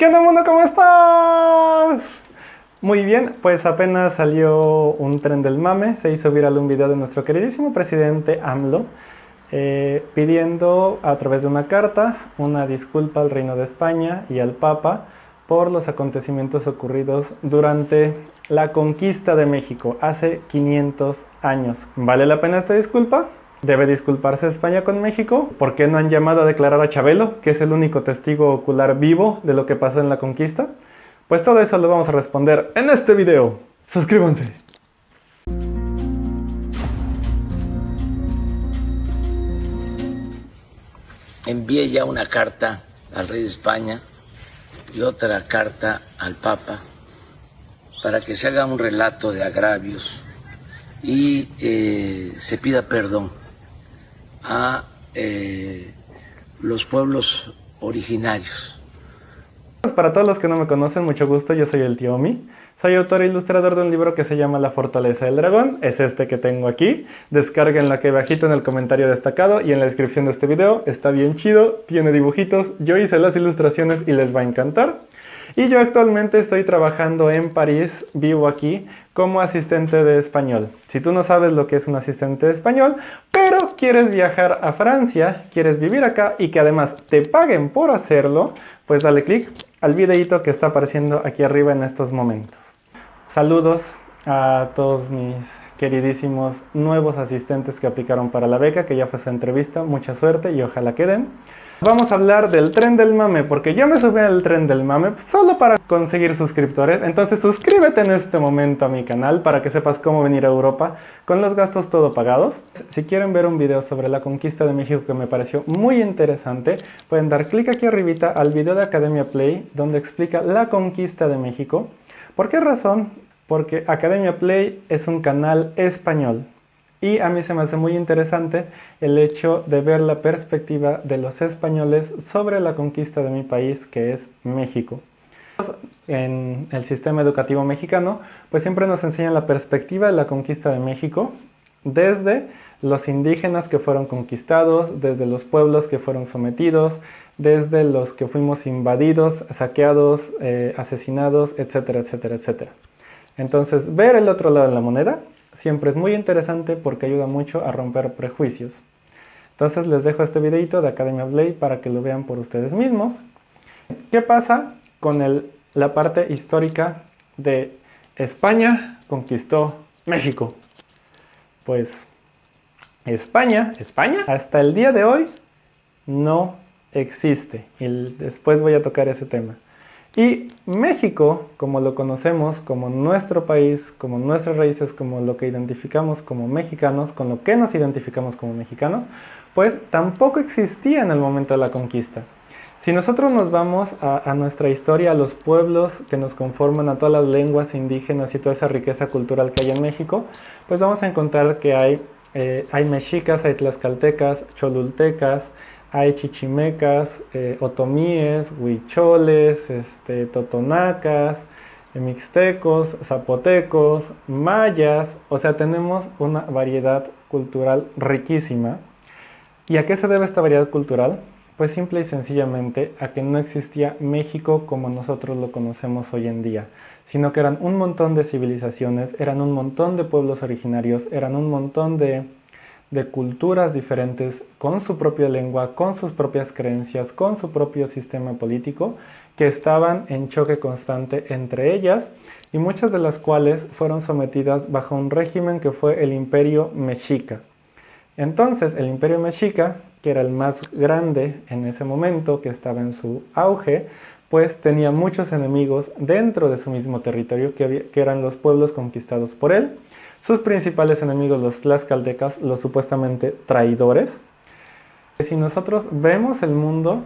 ¿Qué onda, mundo? ¿Cómo estás? Muy bien, pues apenas salió un tren del mame, se hizo viral un video de nuestro queridísimo presidente AMLO pidiendo a través de una carta una disculpa al Reino de España y al Papa por los acontecimientos ocurridos durante la conquista de México hace 500 años. ¿Vale la pena esta disculpa? ¿Debe disculparse España con México? ¿Por qué no han llamado a declarar a Chabelo, que es el único testigo ocular vivo de lo que pasó en la conquista? Pues todo eso lo vamos a responder en este video. Suscríbanse. Envié ya una carta al rey de España y otra carta al Papa para que se haga un relato de agravios y se pida perdón a los pueblos originarios. Para todos los que no me conocen, mucho gusto, yo soy el tío Omi. Soy autor e ilustrador de un libro que se llama La Fortaleza del Dragón, es este que tengo aquí. Descarguenlo aquí abajito en el comentario destacado y en la descripción de este video, está bien chido, tiene dibujitos, yo hice las ilustraciones y les va a encantar. Y yo actualmente estoy trabajando en París, vivo aquí, como asistente de español. Si tú no sabes lo que es un asistente de español, pero quieres viajar a Francia, quieres vivir acá y que además te paguen por hacerlo, pues dale click al videito que está apareciendo aquí arriba en estos momentos. Saludos a todos mis queridísimos nuevos asistentes que aplicaron para la beca, que ya fue su entrevista, mucha suerte y ojalá queden. Vamos a hablar del tren del mame, porque yo me subí al tren del mame solo para conseguir suscriptores. Entonces suscríbete en este momento a mi canal para que sepas cómo venir a Europa con los gastos todo pagados. Si quieren ver un video sobre la conquista de México que me pareció muy interesante, pueden dar clic aquí arribita al video de Academia Play, donde explica la conquista de México. ¿Por qué razón? Porque Academia Play es un canal español. Y a mí se me hace muy interesante el hecho de ver la perspectiva de los españoles sobre la conquista de mi país, que es México. En el sistema educativo mexicano, pues siempre nos enseñan la perspectiva de la conquista de México, desde los indígenas que fueron conquistados, desde los pueblos que fueron sometidos, desde los que fuimos invadidos, saqueados, asesinados, etcétera, etcétera, etcétera. Entonces, ver el otro lado de la moneda siempre es muy interesante porque ayuda mucho a romper prejuicios. Entonces les dejo este videito de Academia Play para que lo vean por ustedes mismos. ¿Qué pasa con la parte histórica de España conquistó México? Pues España, hasta el día de hoy no existe. Y después voy a tocar ese tema. Y México, como lo conocemos, como nuestro país, como nuestras raíces, como lo que identificamos como mexicanos, con lo que nos identificamos como mexicanos, pues tampoco existía en el momento de la conquista. Si nosotros nos vamos a nuestra historia, a los pueblos que nos conforman, a todas las lenguas indígenas y toda esa riqueza cultural que hay en México, pues vamos a encontrar que hay mexicas, hay tlaxcaltecas, cholultecas, hay chichimecas, otomíes, huicholes, totonacas, mixtecos, zapotecos, mayas, o sea, tenemos una variedad cultural riquísima. ¿Y a qué se debe esta variedad cultural? Pues simple y sencillamente a que no existía México como nosotros lo conocemos hoy en día, sino que eran un montón de civilizaciones, eran un montón de pueblos originarios, eran un montón de culturas diferentes, con su propia lengua, con sus propias creencias, con su propio sistema político, que estaban en choque constante entre ellas, y muchas de las cuales fueron sometidas bajo un régimen que fue el Imperio Mexica. Entonces, el Imperio Mexica, que era el más grande en ese momento, que estaba en su auge, pues tenía muchos enemigos dentro de su mismo territorio, que eran los pueblos conquistados por él. Sus principales enemigos, los tlaxcaltecas, los supuestamente traidores. Si nosotros vemos el mundo,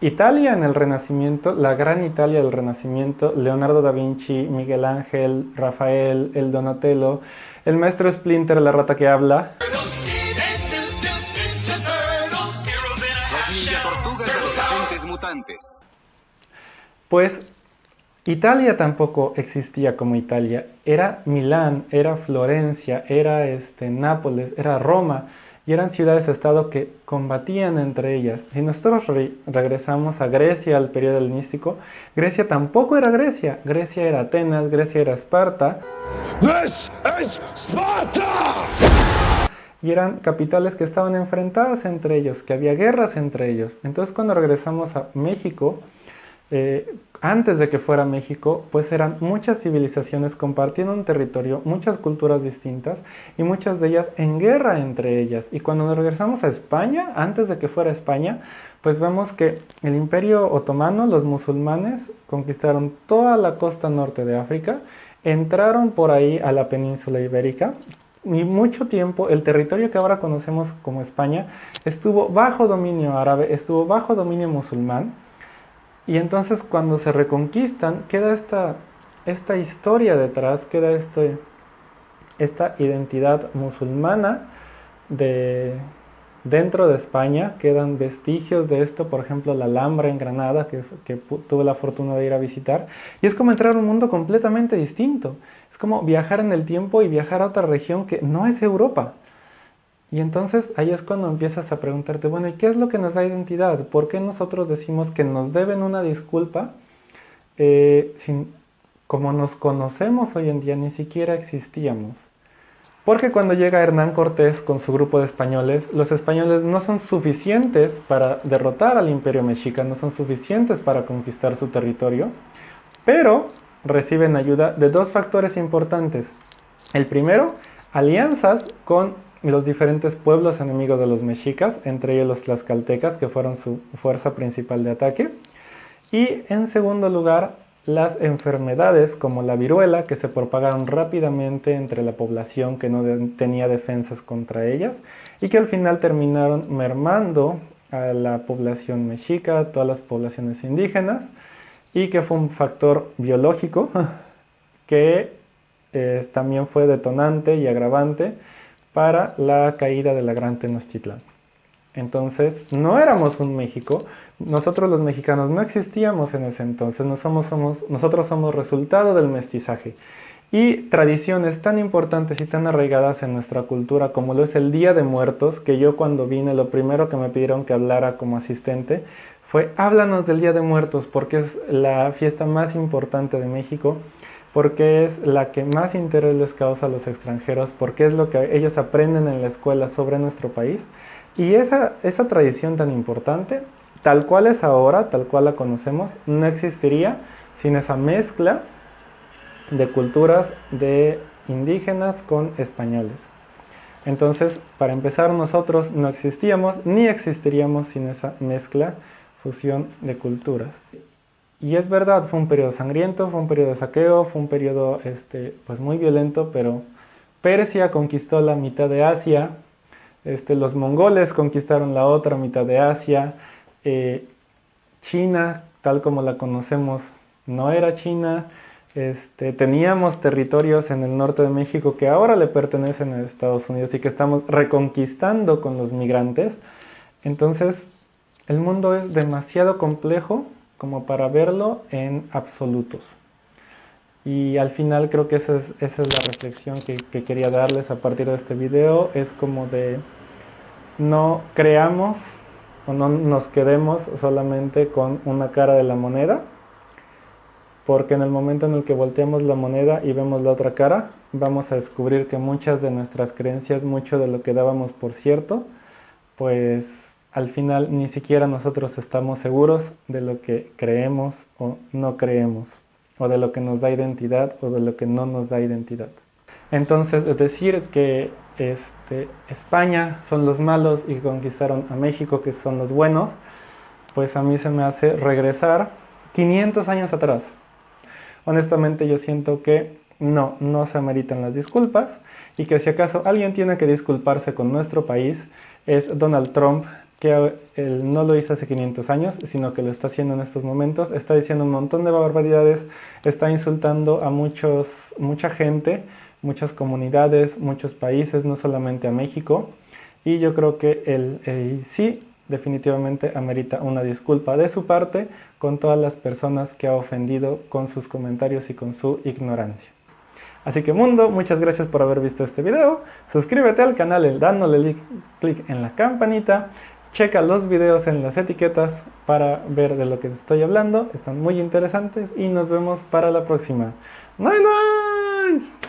Italia en el Renacimiento, la gran Italia del Renacimiento, Leonardo da Vinci, Miguel Ángel, Rafael, el Donatello, el maestro Splinter, la rata que habla. Los Ninja Tortugas adolescentes mutantes. Pues Italia tampoco existía como Italia, era Milán, era Florencia, era Nápoles, era Roma, y eran ciudades-estado que combatían entre ellas. Si nosotros regresamos a Grecia, al periodo helenístico, Grecia tampoco era Grecia. Grecia era Atenas, Grecia era Esparta. This is Sparta! Y eran capitales que estaban enfrentadas entre ellos, que había guerras entre ellos. Entonces cuando regresamos a México, antes de que fuera México, pues eran muchas civilizaciones compartiendo un territorio, muchas culturas distintas y muchas de ellas en guerra entre ellas. Y cuando nos regresamos a España, antes de que fuera España, pues vemos que el Imperio Otomano, los musulmanes, conquistaron toda la costa norte de África, entraron por ahí a la península ibérica, y mucho tiempo el territorio que ahora conocemos como España estuvo bajo dominio árabe, estuvo bajo dominio musulmán. Y entonces cuando se reconquistan, queda esta historia detrás, queda esta identidad musulmana dentro de España, quedan vestigios de esto, por ejemplo la Alhambra en Granada, que tuve la fortuna de ir a visitar, y es como entrar a un mundo completamente distinto, es como viajar en el tiempo y viajar a otra región que no es Europa. Y entonces ahí es cuando empiezas a preguntarte, bueno, ¿y qué es lo que nos da identidad? ¿Por qué nosotros decimos que nos deben una disculpa como nos conocemos hoy en día ni siquiera existíamos? Porque cuando llega Hernán Cortés con su grupo de españoles, los españoles no son suficientes para derrotar al Imperio Mexica, no son suficientes para conquistar su territorio, pero reciben ayuda de dos factores importantes. El primero, alianzas con los diferentes pueblos enemigos de los mexicas, entre ellos los tlaxcaltecas, que fueron su fuerza principal de ataque. Y en segundo lugar, las enfermedades como la viruela, que se propagaron rápidamente entre la población que no tenía defensas contra ellas, y que al final terminaron mermando a la población mexica, a todas las poblaciones indígenas, y que fue un factor biológico que también fue detonante y agravante para la caída de la Gran Tenochtitlán. Entonces, no éramos un México, nosotros los mexicanos no existíamos en ese entonces, nosotros somos resultado del mestizaje. Y tradiciones tan importantes y tan arraigadas en nuestra cultura como lo es el Día de Muertos, que yo cuando vine lo primero que me pidieron que hablara como asistente fue háblanos del Día de Muertos, porque es la fiesta más importante de México, porque es la que más interés les causa a los extranjeros, porque es lo que ellos aprenden en la escuela sobre nuestro país. Y esa tradición tan importante, tal cual es ahora, tal cual la conocemos, no existiría sin esa mezcla de culturas de indígenas con españoles. Entonces, para empezar, nosotros no existíamos ni existiríamos sin esa mezcla, fusión de culturas. Y es verdad, fue un periodo sangriento, fue un periodo de saqueo, fue un periodo pues muy violento, pero Persia conquistó la mitad de Asia, los mongoles conquistaron la otra mitad de Asia, China, tal como la conocemos, no era China, teníamos territorios en el norte de México que ahora le pertenecen a Estados Unidos y que estamos reconquistando con los migrantes. Entonces, el mundo es demasiado complejo como para verlo en absolutos. Y al final creo que esa es la reflexión que quería darles a partir de este video, es como de no creamos o no nos quedemos solamente con una cara de la moneda, porque en el momento en el que volteamos la moneda y vemos la otra cara, vamos a descubrir que muchas de nuestras creencias, mucho de lo que dábamos por cierto, pues al final ni siquiera nosotros estamos seguros de lo que creemos o no creemos, o de lo que nos da identidad o de lo que no nos da identidad. Entonces, decir que España son los malos y conquistaron a México, que son los buenos, pues a mí se me hace regresar 500 años atrás. Honestamente yo siento que no se ameritan las disculpas y que si acaso alguien tiene que disculparse con nuestro país es Donald Trump, que él no lo hizo hace 500 años, sino que lo está haciendo en estos momentos, está diciendo un montón de barbaridades, está insultando a mucha gente, muchas comunidades, muchos países, no solamente a México, y yo creo que él sí definitivamente amerita una disculpa de su parte con todas las personas que ha ofendido con sus comentarios y con su ignorancia. Así que mundo, muchas gracias por haber visto este video. Suscríbete al canal dándole clic en la campanita. Checa los videos en las etiquetas para ver de lo que estoy hablando. Están muy interesantes y nos vemos para la próxima. Bye bye.